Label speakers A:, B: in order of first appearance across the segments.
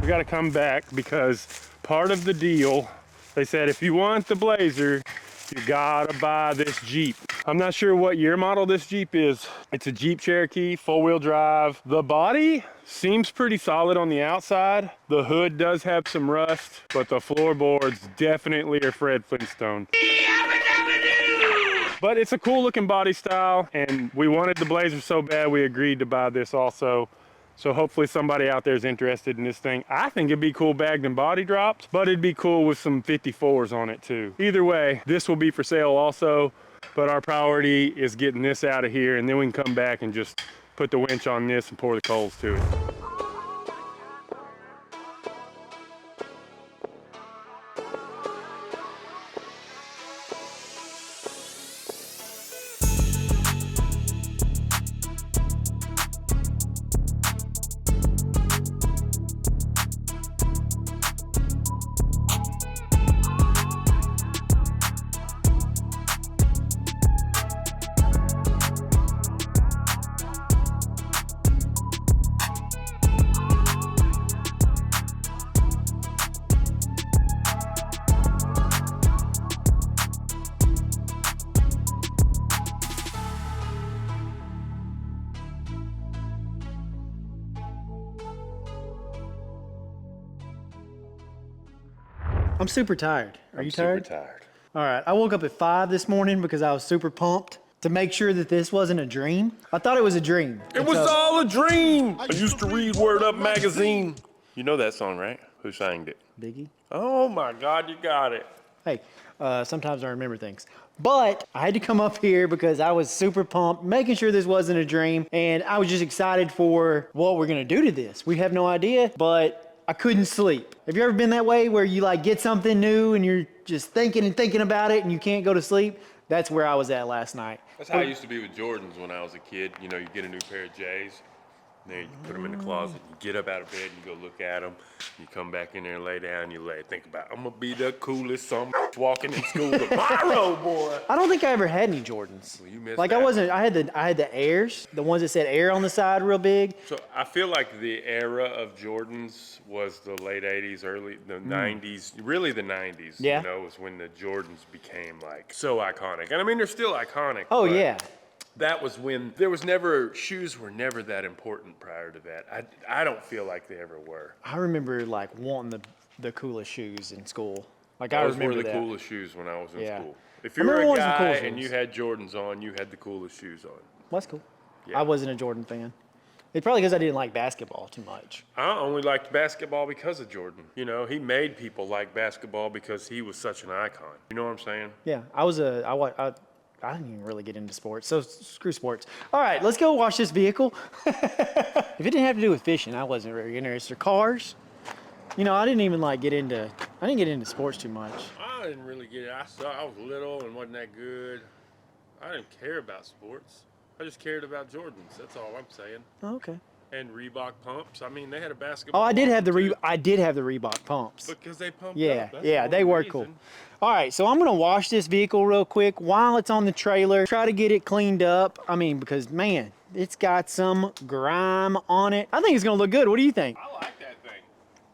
A: We got to come back because part of the deal, they said if you want the Blazer, you gotta buy this Jeep. I'm not sure what year model this Jeep is. It's a Jeep Cherokee, 4-wheel drive. The body seems pretty solid on the outside. The hood does have some rust, but the floorboards definitely are Fred Flintstone. But it's a cool looking body style, and we wanted the Blazer so bad we agreed to buy this also. So hopefully somebody out there is interested in this thing. I think it'd be cool bagged and body dropped, but it'd be cool with some 54s on it too. Either way, this will be for sale also, but our priority is getting this out of here, and then we can come back and just put the winch on this and pour the coals to it.
B: I'm super tired. Are you tired?
C: Super tired.
B: All right, I woke up at 5 this morning because I was super pumped to make sure that this wasn't a dream. I thought it was a dream.
C: It was all a dream. I used to read Word Up magazine. You know that song, right? Who sang it?
B: Biggie.
C: Oh my God, you got it.
B: Hey, sometimes I remember things. But I had to come up here because I was super pumped, making sure this wasn't a dream. And I was just excited for what we're gonna do to this. We have no idea, but I couldn't sleep. Have you ever been that way where you like get something new and you're just thinking and thinking about it and you can't go to sleep? That's where I was at last night.
C: That's how I used to be with Jordans when I was a kid. You know, you get a new pair of J's, and then you put them in the closet, you get up out of bed, and you go look at them, you come back in there and lay down, you think about, I'm gonna be the coolest some walking in school tomorrow, boy.
B: I don't think I ever had any Jordans.
C: Well, you missed
B: like
C: that.
B: I had the Airs, the ones that said Air on the side real big.
C: So I feel like the era of Jordans was the late 80s, early, the 90s, really the 90s,
B: Yeah.
C: you know, was when the Jordans became like so iconic. And I mean, they're still iconic.
B: Oh
C: but
B: yeah.
C: that was when shoes were never that important prior to that. I don't feel like they ever were.
B: I remember like wanting the coolest shoes in school. Like I
C: Those
B: remember
C: were the
B: that.
C: coolest shoes when I was in
B: Yeah.
C: school. If
B: I
C: you were
B: remember
C: a
B: wanting some cool
C: guy
B: shoes.
C: and you had Jordans on, you had the coolest shoes on.
B: Well, that's cool.
C: Yeah.
B: I wasn't a Jordan fan. It's probably because I didn't like basketball too much.
C: I only liked basketball because of Jordan. You know, he made people like basketball because he was such an icon. You know what I'm saying?
B: Yeah, I didn't even really get into sports, so screw sports. All right, let's go wash this vehicle. If it didn't have to do with fishing, I wasn't very interested. Cars, you know, I didn't get into sports too much.
C: I didn't really get it. I was little and wasn't that good. I didn't care about sports. I just cared about Jordans. That's all I'm saying.
B: Oh, okay.
C: And Reebok pumps. I mean, they had a basketball.
B: Oh, I did have the
C: too,
B: Reebok pumps.
C: because they pumped
B: Yeah,
C: up. That's
B: yeah,
C: the
B: they
C: only
B: were
C: reason.
B: cool. All right, so I'm gonna wash this vehicle real quick while it's on the trailer. Try to get it cleaned up. I mean, because man, it's got some grime on it. I think it's gonna look good. What do you think?
C: I like that thing.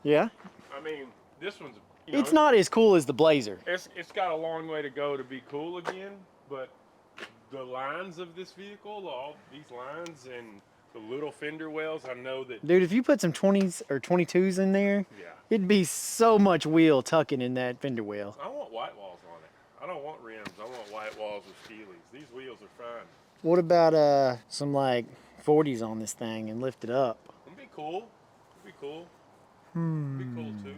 B: Yeah.
C: I mean, this one's. You know,
B: It's not as cool as the Blazer.
C: It's got a long way to go to be cool again, but the lines of this vehicle, all these lines and the little fender wells, I know that.
B: Dude, if you put some 20s or 22s in there,
C: Yeah.
B: it'd be so much wheel tucking in that fender well.
C: I want white walls on it. I don't want rims. I want white walls with steelies. These wheels are fine.
B: What about some like 40s on this thing and lift it up?
C: It'd be cool. It'd be cool. It'd be cool too.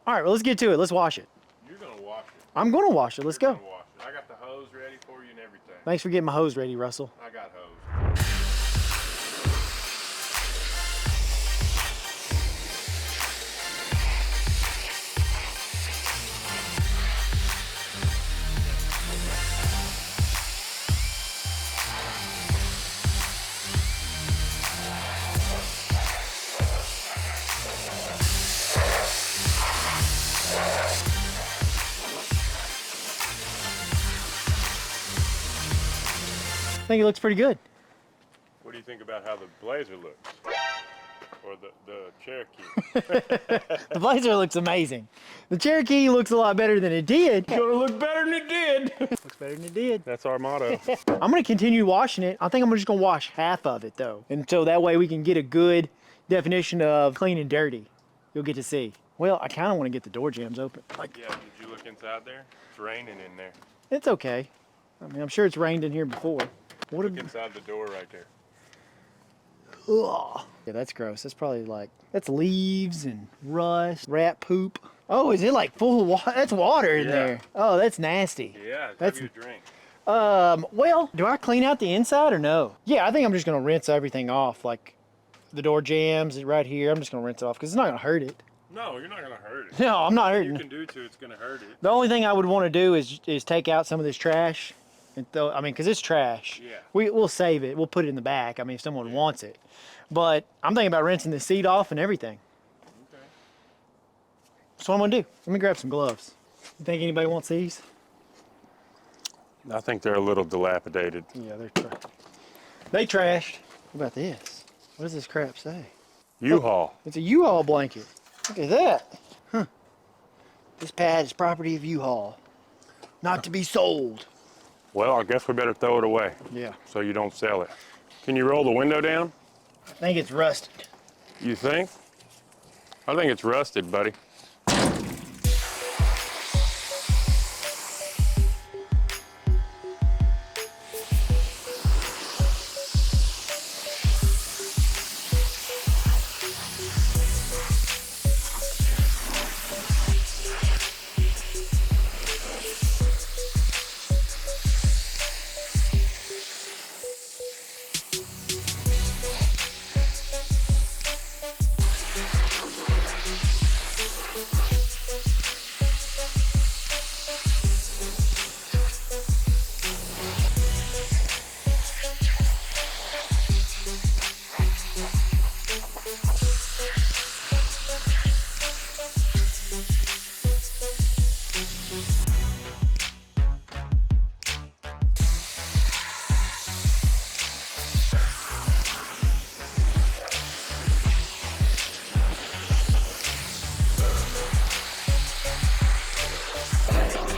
B: All right, well, let's get to it. Let's wash it.
C: You're gonna wash it.
B: I'm gonna wash it. Let's
C: You're
B: go.
C: gonna wash it. I got the hose ready for you and everything.
B: Thanks for getting my hose ready, Russell.
C: I got hose.
B: I think it looks pretty good.
C: What do you think about how the Blazer looks? or the Cherokee.
B: The Blazer looks amazing. The Cherokee looks a lot better than it did.
A: It's gonna look better than it did.
B: Looks better than it did.
A: That's our motto.
B: I'm gonna continue washing it. I think I'm just gonna wash half of it though. And so that way we can get a good definition of clean and dirty. You'll get to see. Well, I kind of want to get the door jambs open. Like,
C: Yeah, did you look inside there? It's raining in there.
B: it's okay. I mean, I'm sure it's rained in here before. What
C: Look inside the door right there.
B: Ugh. Yeah, that's gross. That's probably like, that's leaves and rust, rat poop. Oh, is it like full of water? That's water in
C: Yeah.
B: there. Oh, that's nasty.
C: Yeah,
B: That's-
C: have you a drink.
B: Well, do I clean out the inside or no? Yeah, I think I'm just gonna rinse everything off. Like the door jambs right here. I'm just gonna rinse it off because it's not gonna hurt it.
C: No, you're not gonna hurt it.
B: No, I'm not
C: You
B: hurting.
C: can do to it's gonna hurt it.
B: The only thing I would want to do is take out some of this trash and throw. I mean, because it's trash.
C: Yeah.
B: We'll save it. We'll put it in the back. I mean, if someone wants it. But I'm thinking about rinsing the seat off and everything.
C: Okay.
B: That's what I'm gonna do. Let me grab some gloves. You think anybody wants these?
A: I think they're a little dilapidated.
B: Yeah, they trashed. What about this? What does this crap say?
A: U-Haul.
B: It's a U-Haul blanket. Look at that. Huh. This pad is property of U-Haul. Not to be sold.
A: Well, I guess we better throw it away
B: Yeah.
A: so you don't sell it. Can you roll the window down?
B: I think it's rusted.
A: You think? I think it's rusted, buddy.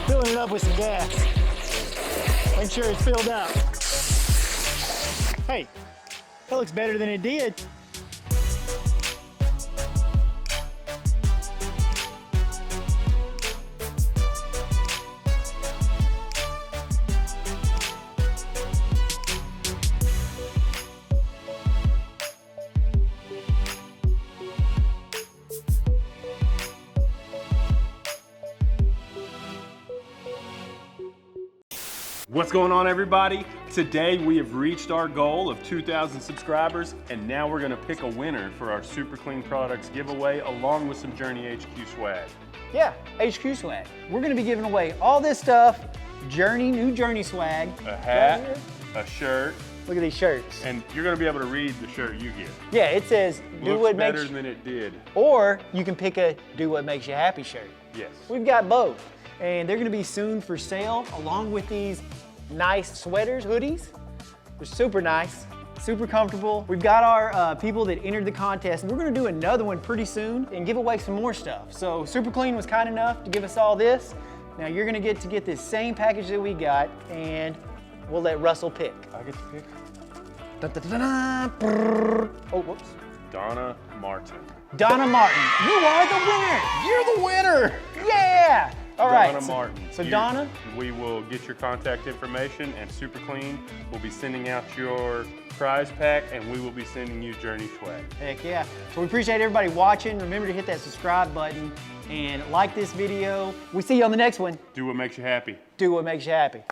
B: Filling it up with some gas. Make sure it's filled up. Hey, that looks better than it did.
D: What's going on, everybody? Today we have reached our goal of 2,000 subscribers, and now we're gonna pick a winner for our Super Clean Products giveaway along with some Journey HQ swag.
B: Yeah, HQ swag. We're gonna be giving away all this stuff. New Journey swag.
C: A hat, a shirt,
B: Look at these shirts.
C: and you're gonna be able to read the shirt you get.
B: Yeah, it says do
C: Looks
B: what
C: better
B: makes,
C: than it did.
B: or you can pick a do what makes you happy shirt.
C: Yes.
B: We've got both, and they're gonna be soon for sale along with these nice sweaters, hoodies. They're super nice, super comfortable. We've got our people that entered the contest, and we're gonna do another one pretty soon and give away some more stuff. So Super Clean was kind enough to give us all this. Now you're gonna get this same package that we got, and we'll let Russell pick.
C: I get to pick
B: Da-da-da-da, brrr. Oh, whoops.
C: Donna Martin.
B: Donna Martin, you are the winner.
C: You're the winner!
B: Yeah. All right.
C: Donna Martin.
B: So
C: You-
B: Donna,
C: we will get your contact information, and Super Clean will be sending out your prize pack, and we will be sending you Journey swag.
B: heck yeah. So we appreciate everybody watching. Remember to hit that subscribe button and like this video. We see you on the next one.
C: Do what makes you happy.
B: Do what makes you happy.